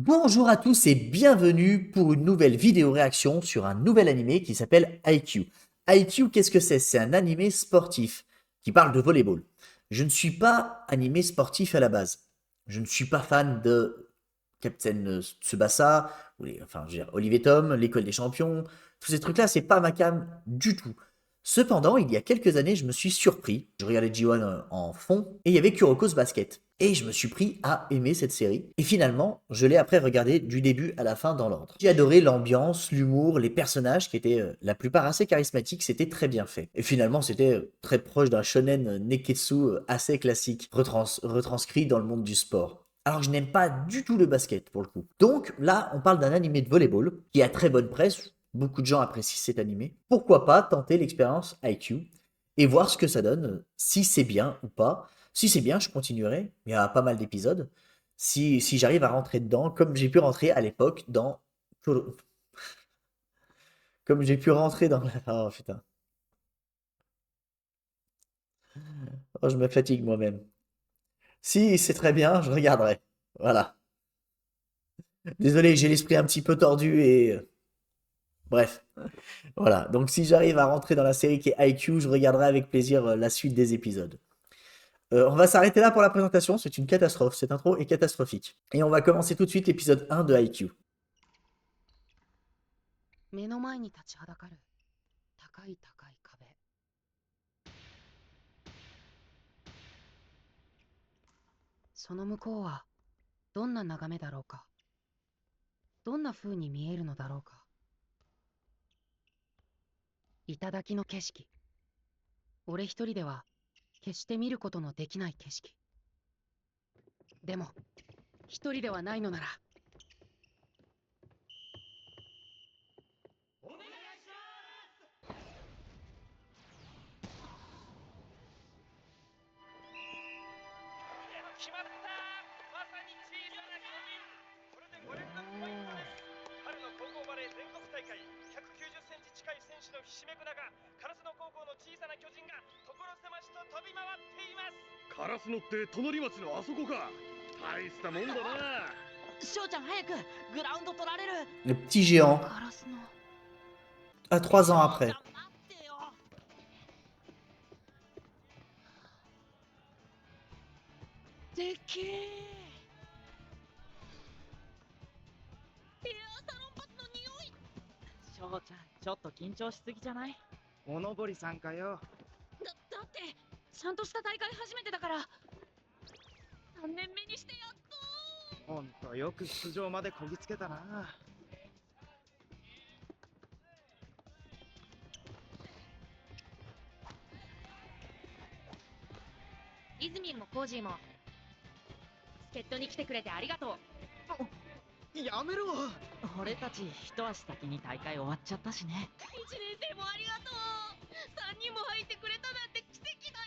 Bonjour à tous et bienvenue pour une nouvelle vidéo réaction sur un nouvel animé qui s'appelle IQ. IQ, qu'est-ce que c'est? C'est un animé sportif qui parle de volleyball. Je ne suis pas animé sportif à la base. Je ne suis pas fan de Captain Tsubasa, enfin, je veux dire, Olivier Tom, l'École des Champions, tous ces trucs-là, c'est pas ma came du tout. Cependant, il y a quelques années, je me suis surpris. Je regardais G1 en fond et il y avait Kuroko's Basket. Et je me suis pris à aimer cette série. Et finalement, je l'ai après regardé du début à la fin dans l'ordre. J'ai adoré l'ambiance, l'humour, les personnages qui étaient la plupart assez charismatiques, c'était très bien fait. Et finalement, c'était très proche d'un shonen neketsu assez classique, retranscrit dans le monde du sport. Alors je n'aime pas du tout le basket pour le coup. Donc là, on parle d'un animé de volleyball qui a très bonne presse. Beaucoup de gens apprécient cet animé. Pourquoi pas tenter l'expérience IQ et voir ce que ça donne, si c'est bien ou pas. Si c'est bien, je continuerai. Il y a pas mal d'épisodes. Si j'arrive à rentrer dedans, comme j'ai pu rentrer à l'époque dans. Comme j'ai pu rentrer dans la. Oh putain. Oh, je me fatigue moi-même. Si c'est très bien, je regarderai. Voilà. Désolé, j'ai l'esprit un petit peu tordu et. Bref. Voilà. Donc si j'arrive à rentrer dans la série qui est IQ, je regarderai avec plaisir la suite des épisodes. On va s'arrêter là pour la présentation. C'est une catastrophe. Cette intro est catastrophique. Et on va commencer tout de suite l'épisode 1 de IQ. 目の前に立ちはだかる高い高い壁。その向こうはどんな眺めだろうか。どんな風に見えるのだろうか。頂の景色。俺一人では決して見ることのできない景色。でも一人ではないのなら。お願いします。決まった。まさに小さな巨人。これで5連続ポイントです。春の高校バレー全国大会、190センチ近い選手のひしめく中、烏野高校の小さな巨人が所狭しと飛び回っています。烏野って隣町のあそこか。大したもんだな。翔ちゃん早くグラウンド取られる。Le petit géant, カラスの。à 3 ans après. 待ってよ。でけえ。ヘアサロンパスの匂い。翔ちゃん、ちょっと緊張しすぎじゃない？おのぼりさんかよ。だってちゃんとした大会初めてだから3年目にしてやっと。ほんとよく出場までこぎつけたな。イズミンもコージーも助っ人に来てくれてありがとう。やめろ。俺たち一足先に大会終わっちゃったしね。1年生もありがとう。3人も入ってくれたなんて奇跡だよ。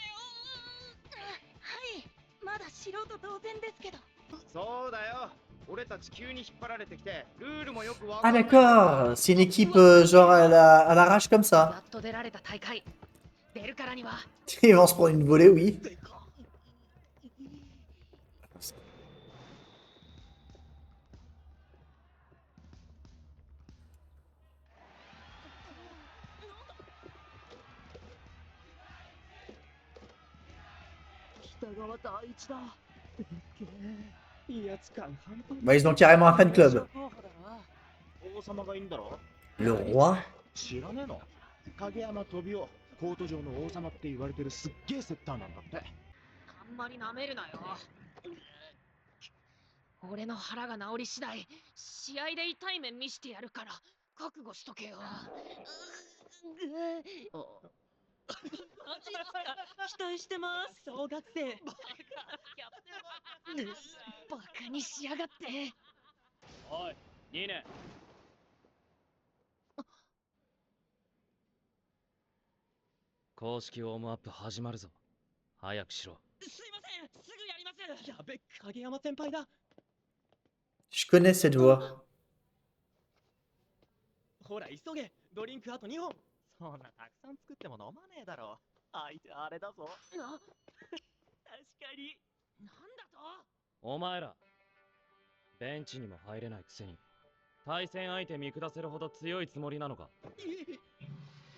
はい、まだ素人同然ですけど。そうだよ。俺たち急に引っ張られてきてルールもよくわ Ah かんない。 d'accord, c'est une équipe genre à l'arrache comme や ça. っと出られた大会出るからには。 Ils vont se prendre une volée, oui. 北川第一だ。でっけえ。いいやつ感半端 Bah, ils ont carrément un fan club. 王様がいいんだろ。 Le roi? 知らねえの。影山飛雄、コート上の王様って言われてるすっげえセッターなんだって。あんまり舐めるなよ。俺の腹が治り次第試合で痛い目見してやるから覚悟しとけよ。期待してます、小学生。バカにしやがって。おい、ニーネ。公式ウォームアップ始まるぞ。早くしろ。すいません、すぐやります。やべ、影山先輩だ。 Je connais cette voix. ほら急げ、ドリンクあと2本。そんなたくさん作っても飲まねえだろ。相手あれだぞ。確かに。なんだと。お前ら、ベンチにも入れないくせに対戦相手見下せるほど強いつもりなのか。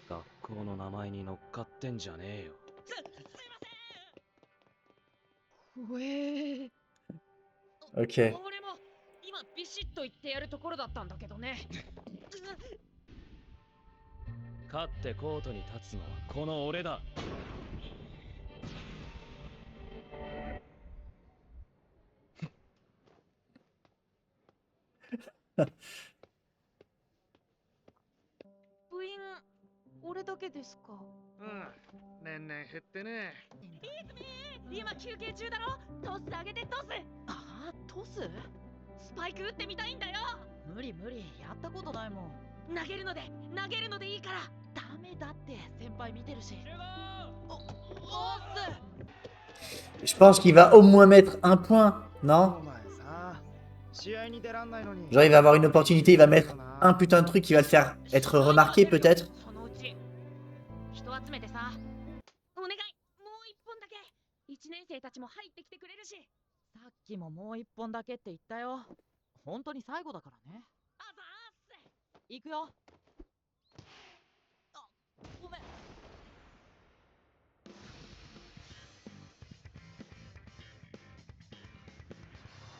学校の名前に乗っかってんじゃねえよ。すいません。怖え。 Ok. 俺も今ビシッと言ってやるところだったんだけどね。勝ってコートに立つのはこの俺だ。部員、俺だけですか。うん、年々減ってね。今休憩中だろ。トス上げてトス。ああ、トス？スパイク打ってみたいんだよ。無理無理、やったことないもん。投げるのでいいから。ダメだって先輩見てるし。おっす。 Je pense qu'il va au moins mettre un point, お non? 前さ、試合に出らんないのに。 Genre il va avoir une opportunité, il va mettre un putain de truc qui va le faire être remarqué peut-être. そのうち人集めてさ。お願い、もう一本だけ。一年生たちも入ってきてくれるし。さっきももう一本だけって言ったよ。本当に最後だからね。あざーっす。行くよ。あ、ごめん。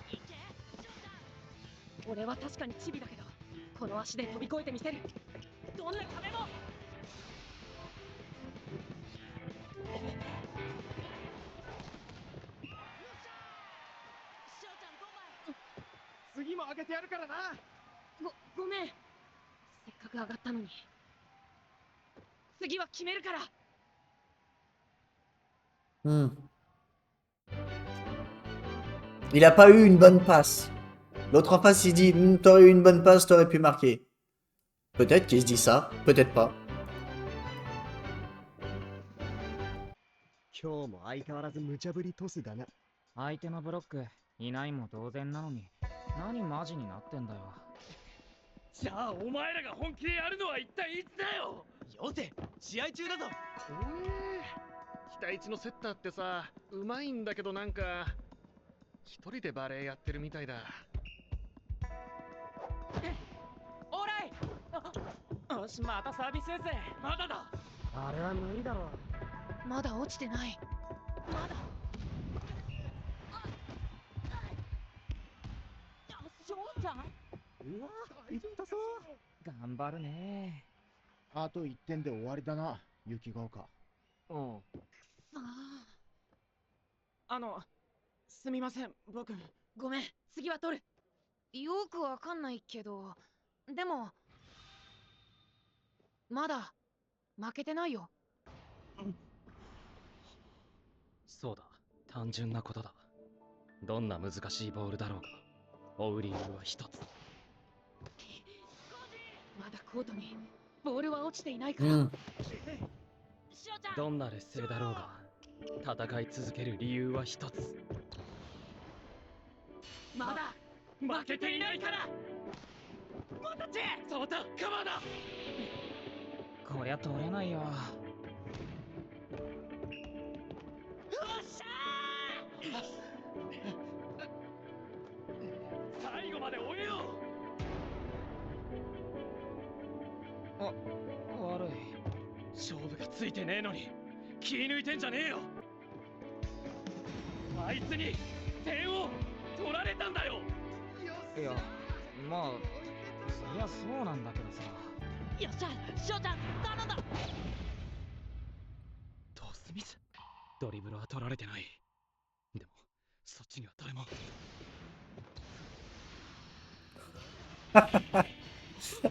いけ、ジョーちゃん。俺は確かにチビだけど、この足で飛び越えてみせる。どんな壁も。次も上げてやるからな。ごめん。せっかく上がったのに。次は決めるから。Hmm. Il a pas eu une bonne passe. L'autre en face il dit t'aurais eu une bonne passe, t'aurais pu marquer. Peut-être qu'il se dit ça, peut-être pas. 今日も相変わらず無茶ぶりトスだな。相手のブロックいないも同然なのに何マジになってんだよ。じゃあお前らが本気でやるのは一体いつだよ。よせ、試合中だぞ。期待値のセッターってさ、うまいんだけどなんか一人でバレーやってるみたいだ。オーライ。よし、またサービスエース。まだだ。あれは無理だろ。まだ落ちてない。まだ。翔ちゃん。うわ、いったぞ。頑張るね。あと1点で終わりだな、雪が丘。うん。あすみません、僕。ごめん、次は取る。よくわかんないけど、でもまだ負けてないよ。そうだ、単純なことだ。どんな難しいボールだろうが追う理由は一つ。まだコートにボールは落ちていないから。Hmm. どんな劣勢だろうが戦い続ける理由は一つ。まだ負けていないから。またち触った、カバーだ。こりゃ取れないよ。よっしゃ最後まで追えよ。悪い。勝負がついてねえのに気抜いてんじゃねえよ。あいつに点を取られたんだよ。いや、まあそりゃそうなんだけどさ。よっしゃ、翔ちゃん、頼んだ。トスミス。ドリブルは取られてない。でもそっちには誰も。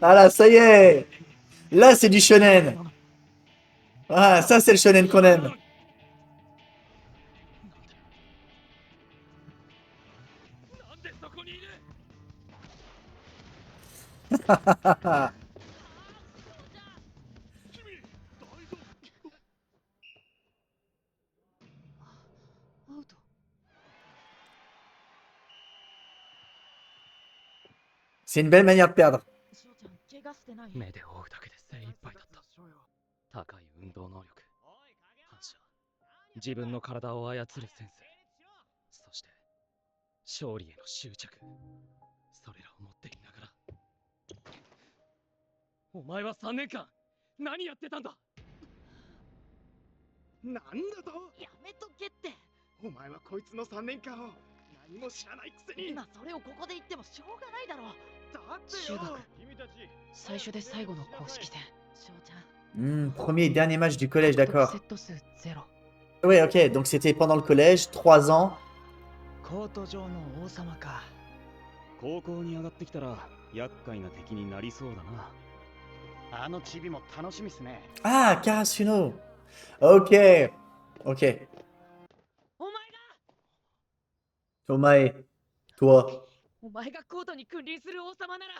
Ah là, ça y est! Là, c'est du shonen! Ah, ça, c'est le shonen qu'on aime! なんでそこにいる。アウト。C'est une belle manière de perdre. 翔ちゃん、怪我してない？目で追うだけで精一杯だった。高い運動能力、反射、自分の体を操るセンス、そして勝利への執着。それらを持っていながら。お前は3年間、何やってたんだ。なんだと。やめとけって。お前はこいつの3年間を何も知らないくせに。今それをここで言ってもしょうがないだろ。だって中学よ。君たち最初で最後の公式戦。翔ちゃん。Premier et dernier match du collège, セ d'accord. ット数ゼロ。 Ouais, ok, donc c'était pendant le collège, 3 ans. コート上の王様か。高校に上がってきたら厄介な敵になりそうだな。あのチビも楽しみっすね。Ah, Karasuno. Ok, ok. お前が Tomae, toi. お前がコートに君臨する王様なら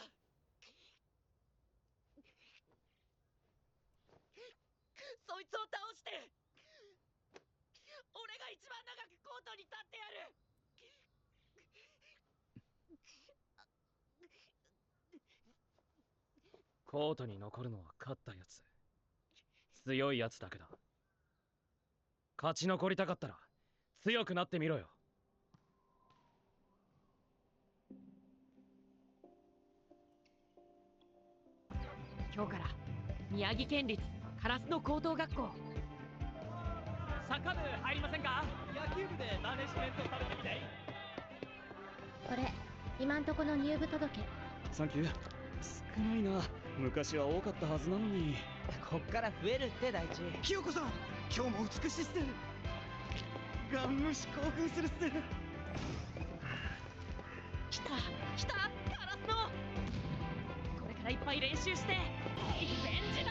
そいつを倒して俺が一番長くコートに立ってやる。コートに残るのは勝ったやつ。強いやつだけだ。勝ち残りたかったら強くなってみろよ。今日から宮城県立烏野高等学校。サッカー部入りませんか？野球部でマネジメントされてみたい。これ今んとこの入部届。サンキュー。少ないな。昔は多かったはずなのに。こっから増えるって大地。清子さん、今日も美しいっす。ガン無視興奮するっす。来た来た烏野。これからいっぱい練習してリベンジだ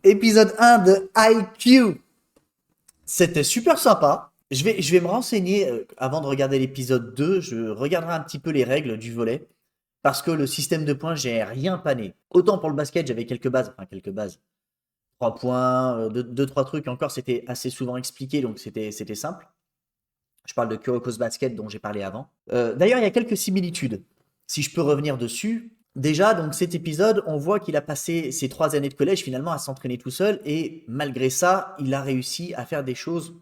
Épisode 1 de IQ. C'était super sympa. Je vais me renseigner avant de regarder l'épisode 2. Je regarderai un petit peu les règles du volley. Parce que le système de points, j'ai rien pané. Autant pour le basket, j'avais quelques bases. Enfin, quelques bases. 3 points, 2-3 trucs. Encore, c'était assez souvent expliqué. Donc, c'était simple. Je parle de Kuroko's Basket dont j'ai parlé avant. D'ailleurs, il y a quelques similitudes. Si je peux revenir dessus. Déjà, donc cet épisode, on voit qu'il a passé ses 3 années de collège finalement à s'entraîner tout seul et malgré ça, il a réussi à faire des choses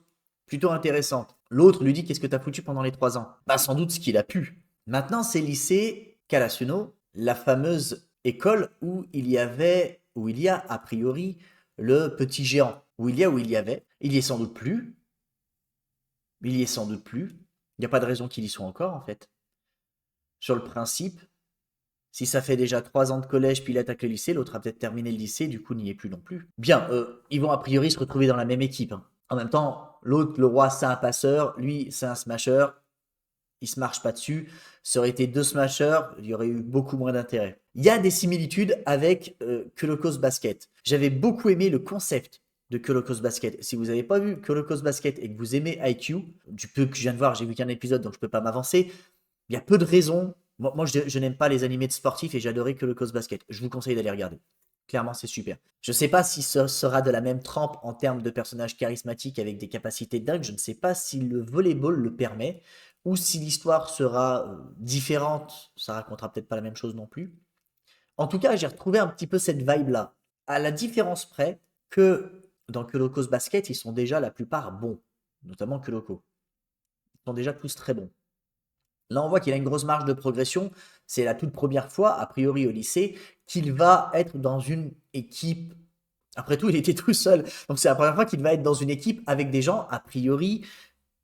plutôt intéressantes. L'autre lui dit qu'est-ce que tu as foutu pendant les 3 ans? Bah sans doute ce qu'il a pu. Maintenant, c'est lycée Karasuno, la fameuse école où il y a a priori le petit géant. Il y avait, il y est sans doute plus. Il y est sans doute plus. Il n'y a pas de raison qu'il y soit encore en fait. Sur le principe, si ça fait déjà 3 ans de collège, puis il attaque le lycée, l'autre a peut-être terminé le lycée, du coup n'y est plus non plus. Bien, ils vont a priori se retrouver dans la même équipe. Hein. En même temps, l'autre, le roi, c'est un passeur, lui, c'est un smasher. Il se marche pas dessus. Ça aurait été 2 smashers, il y aurait eu beaucoup moins d'intérêt. Il y a des similitudes avec Kuroko's Basket. J'avais beaucoup aimé le concept de Kuroko's Basket. Si vous n'avez pas vu Kuroko's Basket et que vous aimez IQ, du peu que je viens de voir, j'ai vu qu'un épisode, donc je peux pas m'avancer. Il y a peu de raisons. Moi, je n'aime pas les animés de sportifs et j'adorais Kuroko's Basket. Je vous conseille d'aller regarder. Clairement, c'est super. Je ne sais pas si ce sera de la même trempe en termes de personnages charismatiques avec des capacités dingues. Je ne sais pas si le volleyball le permet ou si l'histoire sera différente. Ça racontera peut-être pas la même chose non plus. En tout cas, j'ai retrouvé un petit peu cette vibe-là. À la différence près que dans Kuroko's Basket, ils sont déjà la plupart bons. Notamment Kuroko. Ils sont déjà tous très bons. Là, on voit qu'il a une grosse marge de progression. C'est la toute première fois, a priori au lycée, qu'il va être dans une équipe. Après tout, il était tout seul. Donc, c'est la première fois qu'il va être dans une équipe avec des gens, a priori,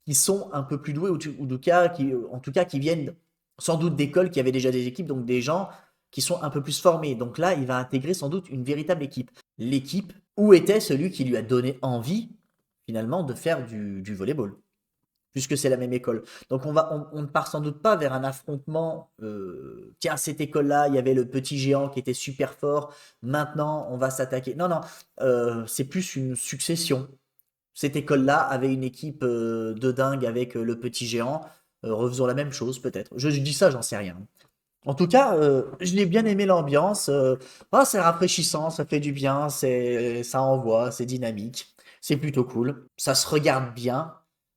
qui sont un peu plus doués, ou en tout cas, qui viennent sans doute d'écoles qui avaient déjà des équipes, donc des gens qui sont un peu plus formés. Donc là, il va intégrer sans doute une véritable équipe. L'équipe où était celui qui lui a donné envie, finalement, de faire du volleyball. Puisque c'est la même école. Donc on ne part sans doute pas vers un affrontement. Tiens, cette école-là, il y avait le petit géant qui était super fort. Maintenant, on va s'attaquer. Non, c'est plus une succession. Cette école-là avait une équipe de dingue avec le petit géant. Refaisons la même chose peut-être. Je dis ça, j'en sais rien. En tout cas, je l'ai bien aimé l'ambiance. C'est rafraîchissant, ça fait du bien, ça envoie, c'est dynamique. C'est plutôt cool. Ça se regarde bien.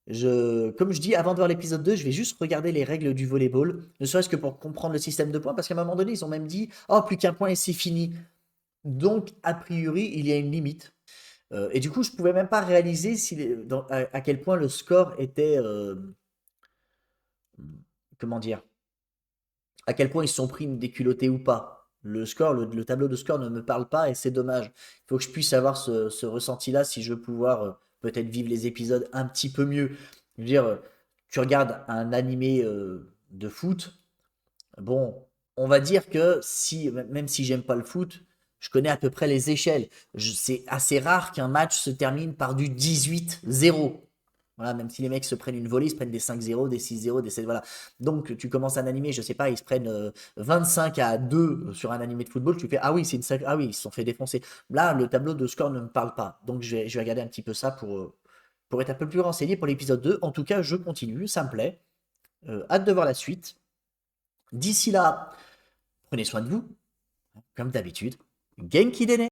Comme je dis, avant de voir l'épisode 2, je vais juste regarder les règles du volleyball, ne serait-ce que pour comprendre le système de points, parce qu'à un moment donné, ils ont même dit, oh, plus qu'un point et c'est fini. Donc, a priori, il y a une limite. Et du coup, je pouvais même pas réaliser à quel point le score était, comment dire, à quel point ils se sont pris une déculottée ou pas. Le score, le tableau de score ne me parle pas et c'est dommage. Il faut que je puisse avoir ce ressenti-là si je veux pouvoir peut-être vivre les épisodes un petit peu mieux. Je veux dire, tu regardes un animé de foot, bon, on va dire que si, même si j'aime pas le foot, je connais à peu près les échelles. C'est assez rare qu'un match se termine par du 18-0. Voilà, même si les mecs se prennent une volée, ils se prennent des 5-0, des 6-0, des 7, voilà. Donc tu commences un animé, je sais pas, ils se prennent 25-2 sur un animé de football, tu fais ah oui, ah oui, ils se sont fait défoncer. Là, le tableau de score ne me parle pas. Donc je vais regarder un petit peu ça pour être un peu plus renseigné pour l'épisode 2. En tout cas, je continue, ça me plaît. Hâte de voir la suite. D'ici là, prenez soin de vous, comme d'habitude. Genki dene!